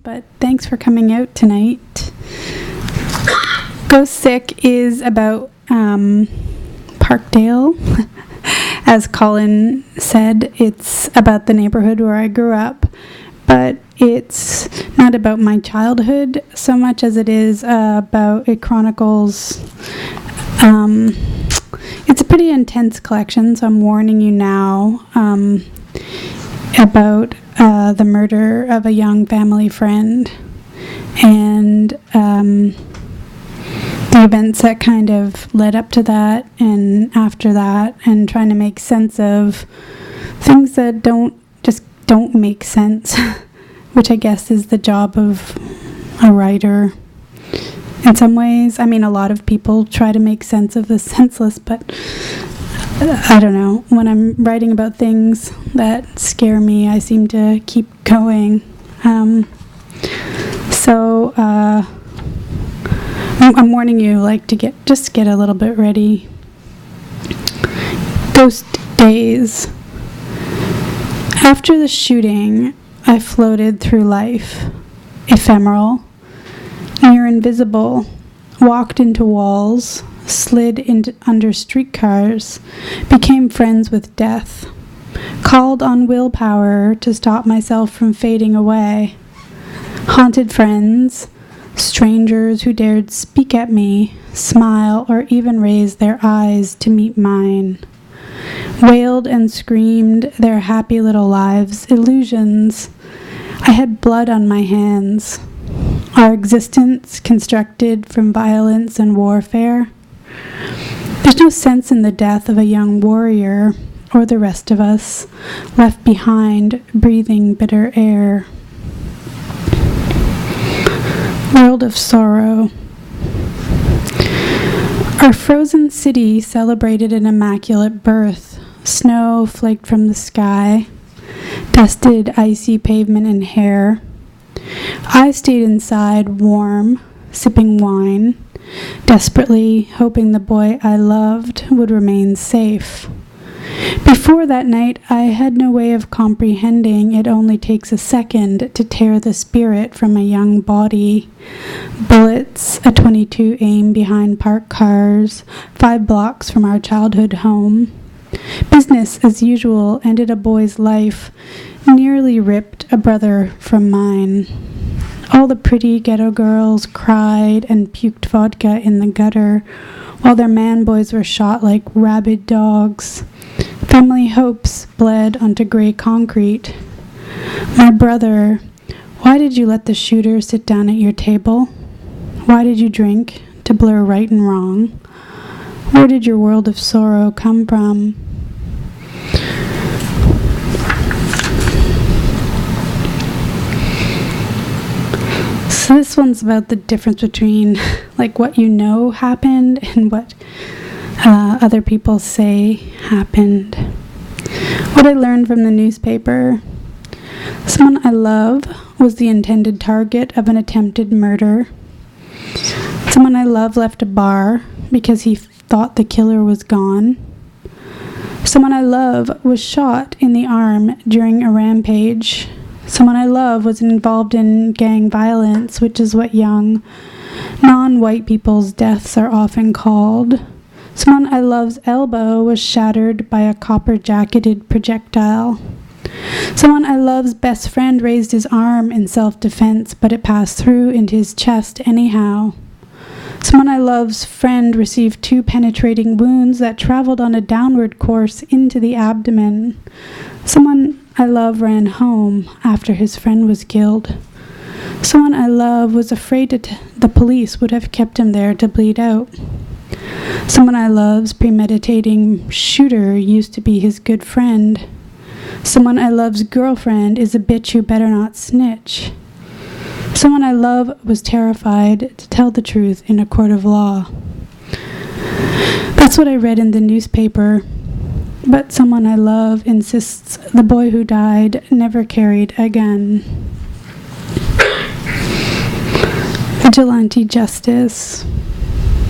But thanks for coming out tonight. Ghost Sick is about Parkdale. As Colin said, it's about the neighborhood where I grew up, but it's not about my childhood so much as it is it chronicles. It's a pretty intense collection, so I'm warning you now about the murder of a young family friend and the events that kind of led up to that and after that, and trying to make sense of things that don't make sense, which I guess is the job of a writer. In some ways, I mean, a lot of people try to make sense of the senseless, but I don't know. When I'm writing about things that scare me, I seem to keep going. So I'm warning you, to get a little bit ready. Ghost days. After the shooting, I floated through life, ephemeral, near invisible, walked into walls, slid under streetcars, became friends with death, called on willpower to stop myself from fading away, haunted friends, strangers who dared speak at me, smile, or even raise their eyes to meet mine, wailed and screamed their happy little lives, illusions. I had blood on my hands, our existence constructed from violence and warfare. There's no sense in the death of a young warrior or the rest of us left behind breathing bitter air. World of sorrow. Our frozen city celebrated an immaculate birth. Snow flaked from the sky, dusted icy pavement and hair. I stayed inside, warm, sipping wine, desperately hoping the boy I loved would remain safe. Before that night, I had no way of comprehending it only takes a second to tear the spirit from a young body. Bullets, a .22 aim behind parked cars, 5 blocks from our childhood home. Business as usual ended a boy's life, nearly ripped a brother from mine. All the pretty ghetto girls cried and puked vodka in the gutter, while their man boys were shot like rabid dogs. Family hopes bled onto gray concrete. My brother, why did you let the shooter sit down at your table? Why did you drink to blur right and wrong? Where did your world of sorrow come from? So this one's about the difference between what you know happened and what other people say happened. What I learned from the newspaper. Someone I love was the intended target of an attempted murder. Someone I love left a bar because he thought the killer was gone. Someone I love was shot in the arm during a rampage. Someone I love was involved in gang violence, which is what young, non-white people's deaths are often called. Someone I love's elbow was shattered by a copper-jacketed projectile. Someone I love's best friend raised his arm in self-defense, but it passed through into his chest anyhow. Someone I love's friend received 2 penetrating wounds that traveled on a downward course into the abdomen. Someone I love ran home after his friend was killed. Someone I love was afraid that the police would have kept him there to bleed out. Someone I love's premeditating shooter used to be his good friend. Someone I love's girlfriend is a bitch who better not snitch. Someone I love was terrified to tell the truth in a court of law. That's what I read in the newspaper. But someone I love insists the boy who died never carried a gun. Vigilante justice.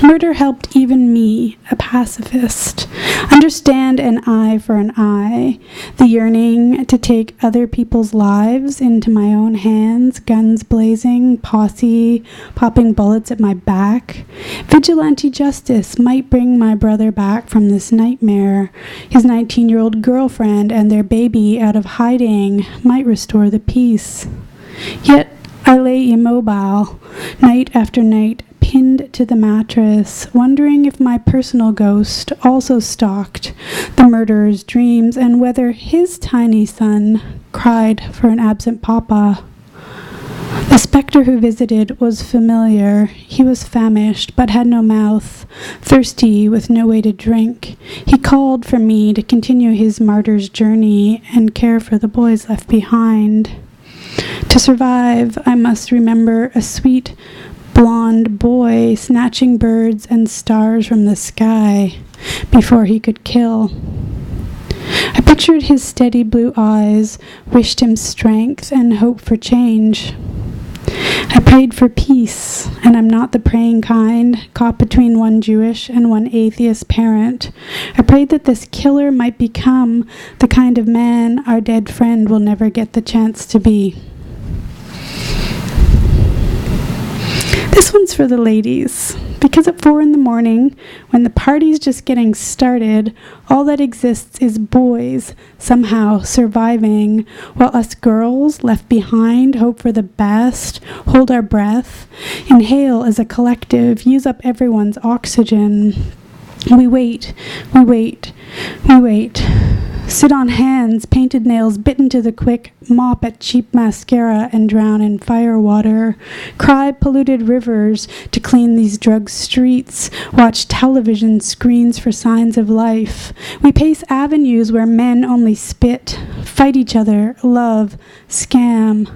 Murder helped even me, a pacifist, understand an eye for an eye, the yearning to take other people's lives into my own hands, guns blazing, posse popping bullets at my back. Vigilante justice might bring my brother back from this nightmare. His 19-year-old girlfriend and their baby out of hiding might restore the peace. Yet I lay immobile, night after night, pinned to the mattress, wondering if my personal ghost also stalked the murderer's dreams and whether his tiny son cried for an absent papa. The specter who visited was familiar. He was famished, but had no mouth, thirsty with no way to drink. He called for me to continue his martyr's journey and care for the boys left behind. To survive, I must remember a sweet, blonde boy snatching birds and stars from the sky before he could kill. I pictured his steady blue eyes, wished him strength and hope for change. I prayed for peace, and I'm not the praying kind, caught between one Jewish and one atheist parent. I prayed that this killer might become the kind of man our dead friend will never get the chance to be. This one's for the ladies, because at 4 a.m, when the party's just getting started, all that exists is boys somehow surviving, while us girls left behind hope for the best, hold our breath, inhale as a collective, use up everyone's oxygen. We wait, we wait, we wait. Sit on hands, painted nails bitten to the quick, mop at cheap mascara and drown in fire water. Cry polluted rivers to clean these drug streets. Watch television screens for signs of life. We pace avenues where men only spit, fight each other, love, scam.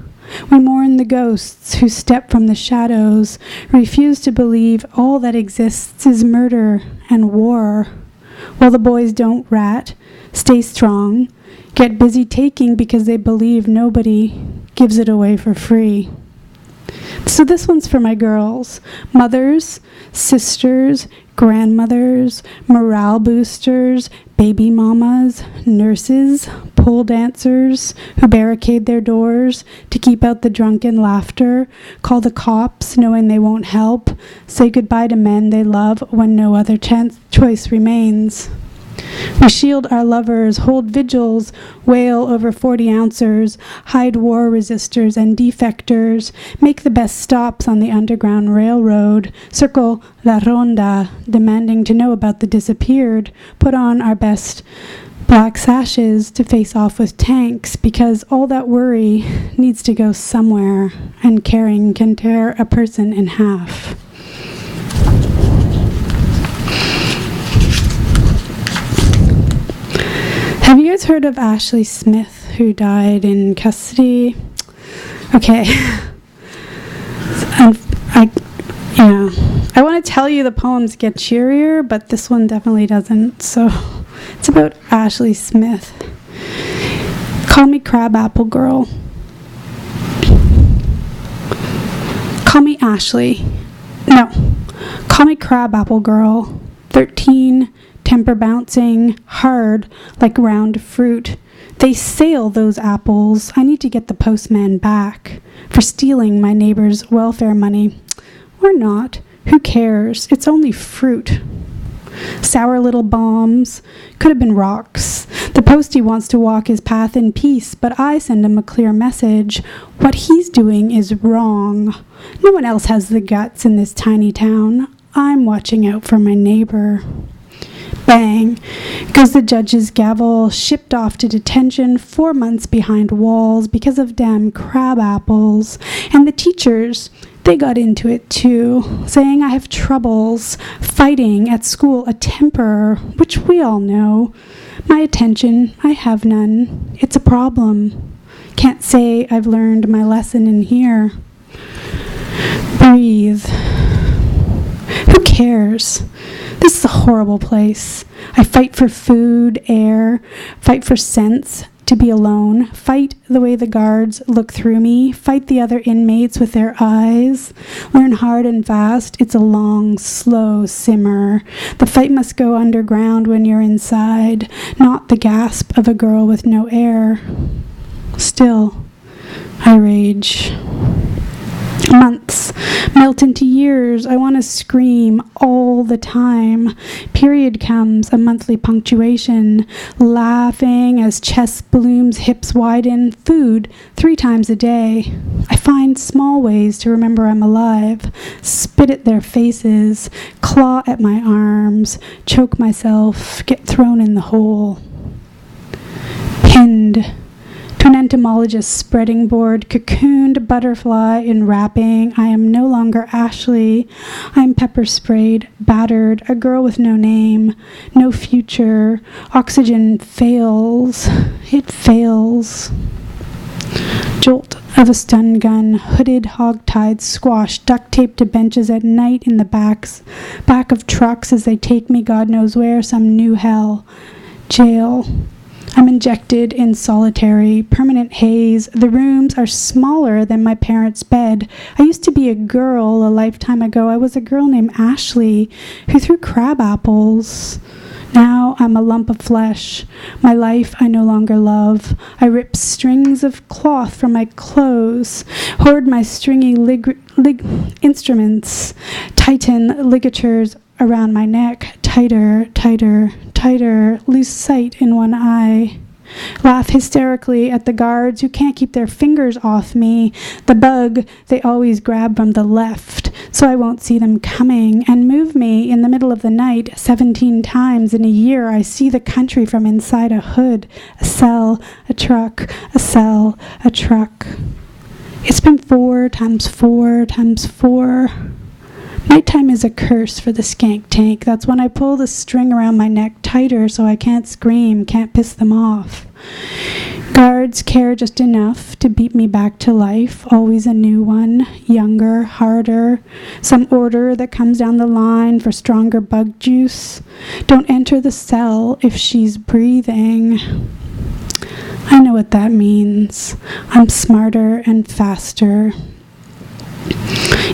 We mourn the ghosts who step from the shadows, refuse to believe all that exists is murder and war. While the boys don't rat, stay strong, get busy taking because they believe nobody gives it away for free. So this one's for my girls, mothers, sisters, grandmothers, morale boosters, baby mamas, nurses, pole dancers who barricade their doors to keep out the drunken laughter, call the cops knowing they won't help, say goodbye to men they love when no other choice remains. We shield our lovers, hold vigils, wail over 40-ouncers, hide war resistors and defectors, make the best stops on the Underground Railroad, circle La Ronda, demanding to know about the disappeared, put on our best black sashes to face off with tanks, because all that worry needs to go somewhere, and caring can tear a person in half. Have you guys heard of Ashley Smith, who died in custody? Okay. I want to tell you the poems get cheerier, but this one definitely doesn't. So it's about Ashley Smith. Call me Crabapple Girl. Call me Ashley. No. Call me Crabapple Girl. 13, temper bouncing, hard like round fruit. They sail those apples. I need to get the postman back for stealing my neighbor's welfare money. Or not. Who cares? It's only fruit. Sour little bombs. Could have been rocks. The postie wants to walk his path in peace, but I send him a clear message. What he's doing is wrong. No one else has the guts in this tiny town. I'm watching out for my neighbor. Bang goes the judge's gavel, shipped off to detention 4 months behind walls because of damn crab apples. And the teachers, they got into it too, saying I have troubles fighting at school a temper, which we all know. My attention, I have none. It's a problem. Can't say I've learned my lesson in here. Breathe. Who cares? This is a horrible place. I fight for food, air, fight for sense, to be alone, fight the way the guards look through me, fight the other inmates with their eyes, learn hard and fast. It's a long, slow simmer. The fight must go underground when you're inside, not the gasp of a girl with no air. Still, I rage. Months melt into years. I want to scream all the time. Period comes, a monthly punctuation. Laughing as chest blooms, hips widen. Food 3 times a day. I find small ways to remember I'm alive. Spit at their faces. Claw at my arms. Choke myself. Get thrown in the hole. Pinned to an entomologist's spreading board, cocooned butterfly in wrapping. I am no longer Ashley. I am pepper sprayed, battered, a girl with no name, no future. Oxygen fails. It fails. Jolt of a stun gun, hooded hogtied squash, duct taped to benches at night in the back of trucks as they take me God knows where, some new hell. Jail. I'm injected in solitary, permanent haze. The rooms are smaller than my parents' bed. I used to be a girl a lifetime ago. I was a girl named Ashley who threw crab apples. Now I'm a lump of flesh. My life I no longer love. I rip strings of cloth from my clothes, hoard my stringy instruments, tighten ligatures around my neck, tighter, tighter, tighter, lose sight in one eye. Laugh hysterically at the guards who can't keep their fingers off me, the bug they always grab from the left so I won't see them coming, and move me in the middle of the night 17 times in a year. I see the country from inside a hood, a cell, a truck, a cell, a truck. It's been 4 times 4 times 4. Nighttime is a curse for the skank tank. That's when I pull the string around my neck tighter so I can't scream, can't piss them off. Guards care just enough to beat me back to life, always a new one, younger, harder, some order that comes down the line for stronger bug juice. Don't enter the cell if she's breathing. I know what that means. I'm smarter and faster.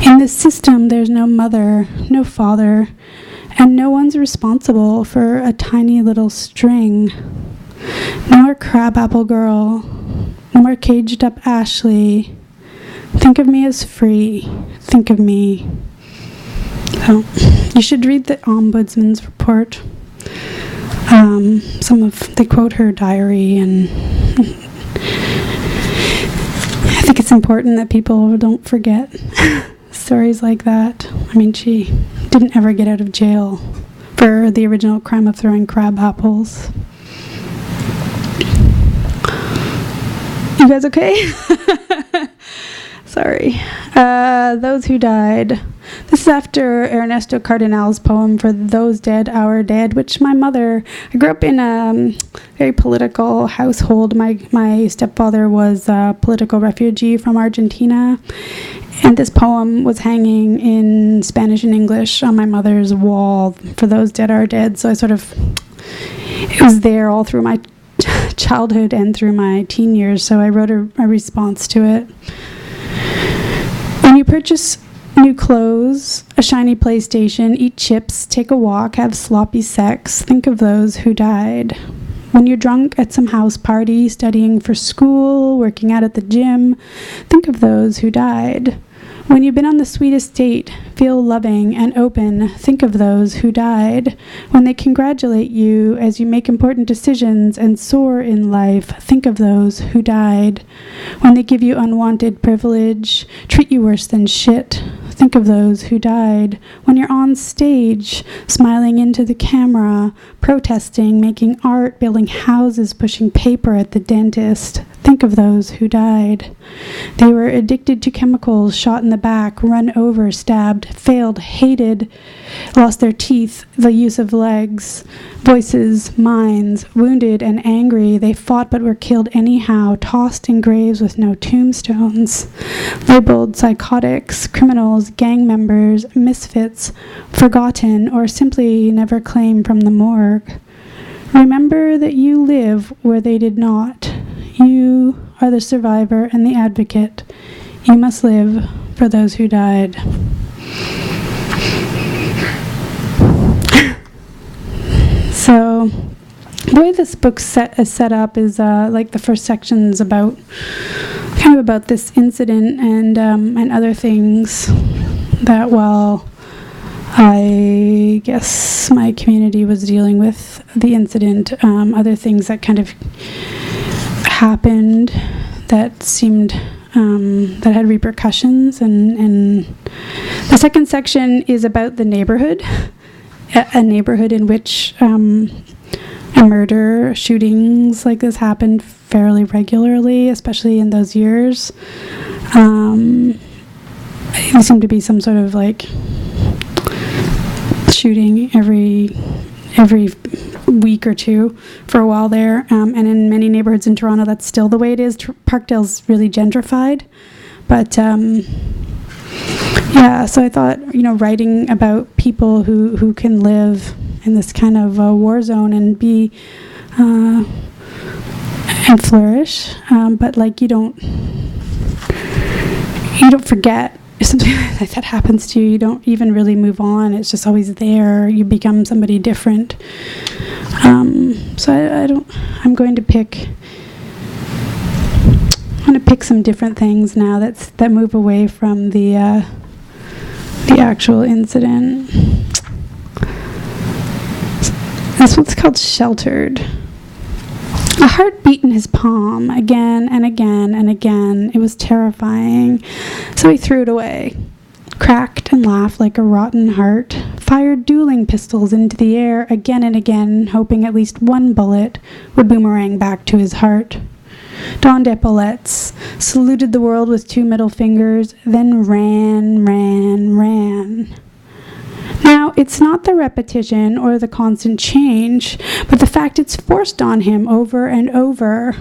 In this system, there's no mother, no father, and no one's responsible for a tiny little string. No more crabapple girl, no more caged up Ashley. Think of me as free. Think of me. So, you should read the Ombudsman's report. They quote her diary, and I think it's important that people don't forget stories like that. I mean, she didn't ever get out of jail for the original crime of throwing crab apples. You guys okay? Sorry. Those Who Died. This is after Ernesto Cardenal's poem For Those Dead, Our Dead, which my mother, I grew up in a very political household. My stepfather was a political refugee from Argentina, and this poem was hanging in Spanish and English on my mother's wall, For Those Dead, Our Dead. So it was there all through my childhood and through my teen years, so I wrote a response to it. When you purchase new clothes, a shiny PlayStation, eat chips, take a walk, have sloppy sex, think of those who died. When you're drunk at some house party, studying for school, working out at the gym, think of those who died. When you've been on the sweetest date, feel loving and open, think of those who died. When they congratulate you as you make important decisions and soar in life, think of those who died. When they give you unwanted privilege, treat you worse than shit, think of those who died. When you're on stage, smiling into the camera, protesting, making art, building houses, pushing paper at the dentist, think of those who died. They were addicted to chemicals, shot in the back, run over, stabbed, failed, hated, lost their teeth, the use of legs, voices, minds, wounded and angry. They fought but were killed anyhow, tossed in graves with no tombstones. Labeled psychotics, criminals, gang members, misfits, forgotten, or simply never claimed from the morgue. Remember that you live where they did not. You are the survivor and the advocate. You must live for those who died. So, the way this book is set up is like the first section's about this incident and other things that while I guess my community was dealing with the incident, other things that kind of happened that seemed that had repercussions, and the second section is about the neighborhood, a neighborhood in which murder, shootings like this happened fairly regularly, especially in those years. There seemed to be some sort of like shooting every week or two for a while there, and in many neighborhoods in Toronto that's still the way it is. Parkdale's really gentrified, but yeah, so I thought, writing about people who can live in this kind of war zone and be and flourish, but like you don't forget. If something like that happens to you, you don't even really move on. It's just always there. You become somebody different. So I'm going to pick some different things now that move away from the actual incident. This one's called Sheltered. A heart beat in his palm again and again and again. It was terrifying. So he threw it away, cracked and laughed like a rotten heart, fired dueling pistols into the air again and again, hoping at least one bullet would boomerang back to his heart. Donned epaulettes, saluted the world with 2 middle fingers, then ran. Now, it's not the repetition or the constant change, but the fact it's forced on him over and over.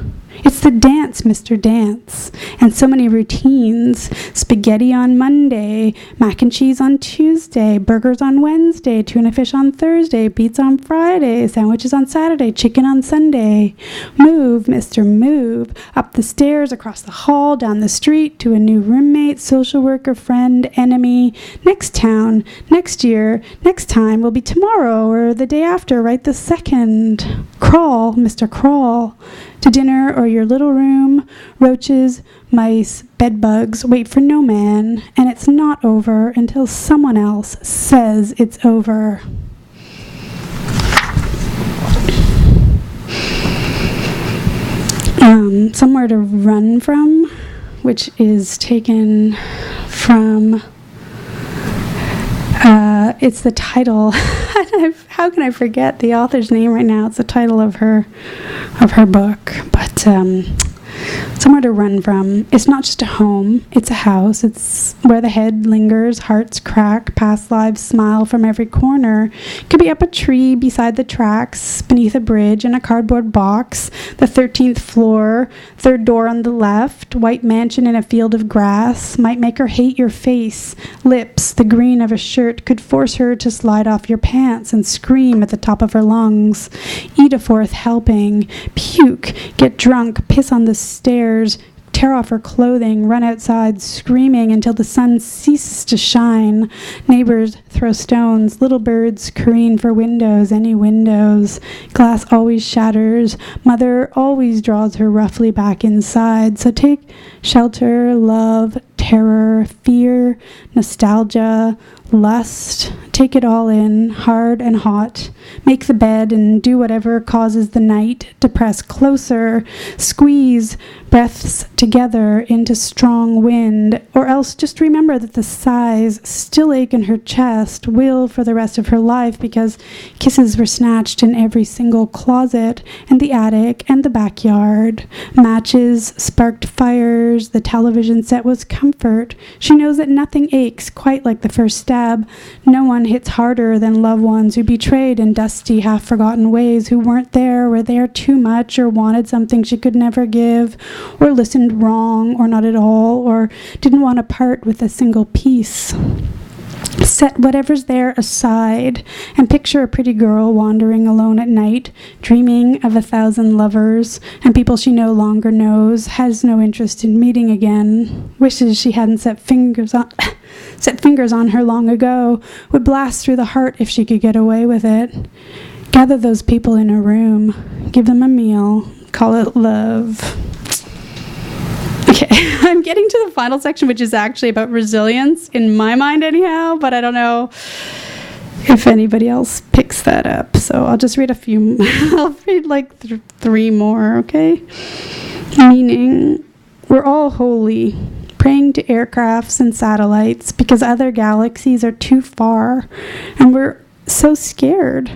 It's the dance, Mr. Dance, and so many routines. Spaghetti on Monday, mac and cheese on Tuesday, burgers on Wednesday, tuna fish on Thursday, pizza on Friday, sandwiches on Saturday, chicken on Sunday. Move, Mr. Move, up the stairs, across the hall, down the street, to a new roommate, social worker, friend, enemy. Next town, next year, next time will be tomorrow or the day after, right this second. Crawl, Mr. Crawl, to dinner or your little room, roaches, mice, bedbugs, wait for no man, and it's not over until someone else says it's over. Somewhere to Run From, which is taken from, it's the title. How can I forget the author's name right now? It's the title of her book. But Somewhere to Run From. It's not just a home, it's a house. It's where the head lingers, hearts crack, past lives smile from every corner. It could be up a tree, beside the tracks, beneath a bridge, in a cardboard box, the 13th floor, third door on the left, white mansion in a field of grass, might make her hate your face. Lips, the green of a shirt, could force her to slide off your pants and scream at the top of her lungs. Eat a fourth helping, puke, get drunk, piss on the stairs, tear off her clothing, run outside screaming until the sun ceases to shine. Neighbors throw stones, little birds careen for windows, any windows. Glass always shatters. Mother always draws her roughly back inside. So take shelter, love, terror, fear, nostalgia, lust. Take it all in, hard and hot. Make the bed and do whatever causes the night to press closer. Squeeze breaths together into strong wind, or else just remember that the sighs still ache in her chest, will for the rest of her life, because kisses were snatched in every single closet, and the attic, and the backyard. Matches sparked fires, the television set was comfort. She knows that nothing aches quite like the first stab. No one hits harder than loved ones who betrayed in dusty, half-forgotten ways, who weren't there, were there too much, or wanted something she could never give, or listened wrong, or not at all, or didn't want to part with a single piece. Set whatever's there aside and picture a pretty girl wandering alone at night, dreaming of 1,000 lovers and people she no longer knows, has no interest in meeting again, wishes she hadn't set fingers on her long ago, would blast through the heart if she could get away with it. Gather those people in a room, give them a meal, call it love. Okay, I'm getting to the final section, which is actually about resilience, in my mind anyhow, but I don't know if anybody else picks that up. So I'll just read a few. I'll read like three more, okay? Meaning, we're all holy, praying to aircrafts and satellites because other galaxies are too far, and we're so scared.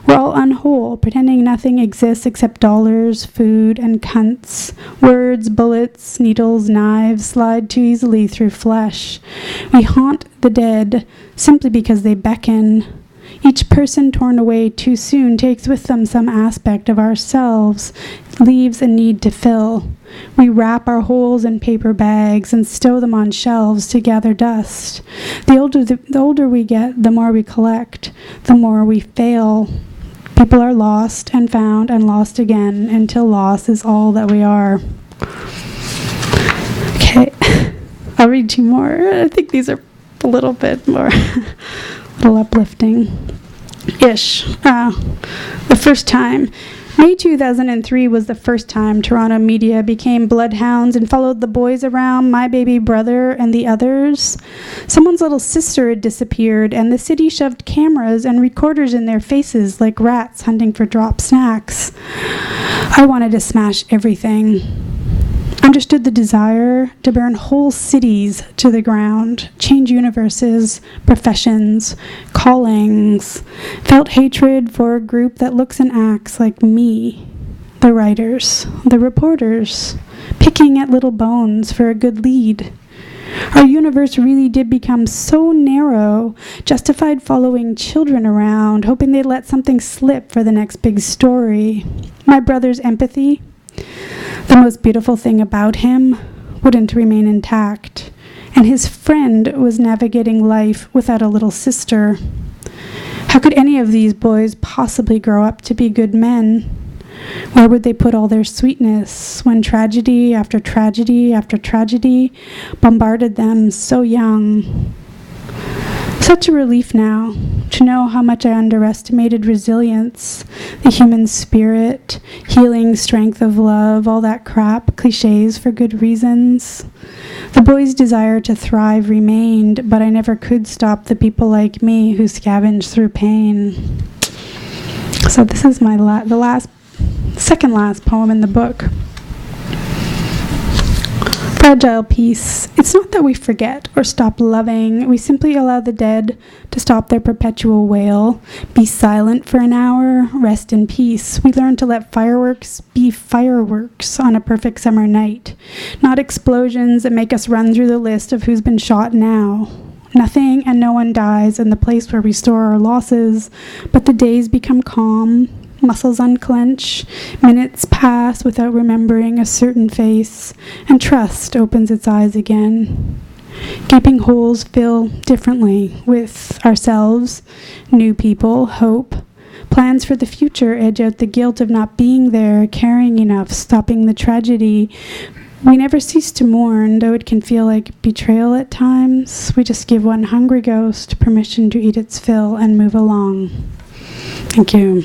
We're all unwhole, pretending nothing exists except dollars, food, and cunts. Words, bullets, needles, knives slide too easily through flesh. We haunt the dead simply because they beckon. Each person torn away too soon takes with them some aspect of ourselves, leaves a need to fill. We wrap our holes in paper bags and stow them on shelves to gather dust. The older we get, the more we collect, the more we fail. People are lost and found and lost again until loss is all that we are. Okay, I'll read two more. I think these are a little bit more, a little uplifting-ish. The first time. May 2003 was the first time Toronto media became bloodhounds and followed the boys around, my baby brother and the others. Someone's little sister had disappeared, and the city shoved cameras and recorders in their faces like rats hunting for drop snacks. I wanted to smash everything. Understood the desire to burn whole cities to the ground, change universes, professions, callings. Felt hatred for a group that looks and acts like me. The writers, the reporters, picking at little bones for a good lead. Our universe really did become so narrow, justified following children around, hoping they'd let something slip for the next big story. My brother's empathy, the most beautiful thing about him, wouldn't remain intact, and his friend was navigating life without a little sister. How could any of these boys possibly grow up to be good men? Where would they put all their sweetness when tragedy after tragedy after tragedy bombarded them so young? Such a relief now to know how much I underestimated resilience, the human spirit, healing strength of love, all that crap, cliches for good reasons. The boys' desire to thrive remained, but I never could stop the people like me who scavenge through pain. So this is my second last poem in the book. Fragile peace. It's not that we forget or stop loving. We simply allow the dead to stop their perpetual wail, be silent for an hour, rest in peace. We learn to let fireworks be fireworks on a perfect summer night, not explosions that make us run through the list of who's been shot now. Nothing and no one dies in the place where we store our losses, but the days become calm. Muscles unclench, minutes pass without remembering a certain face, and trust opens its eyes again. Gaping holes fill differently with ourselves, new people, hope. Plans for the future edge out the guilt of not being there, caring enough, stopping the tragedy. We never cease to mourn, though it can feel like betrayal at times. We just give one hungry ghost permission to eat its fill and move along. Thank you.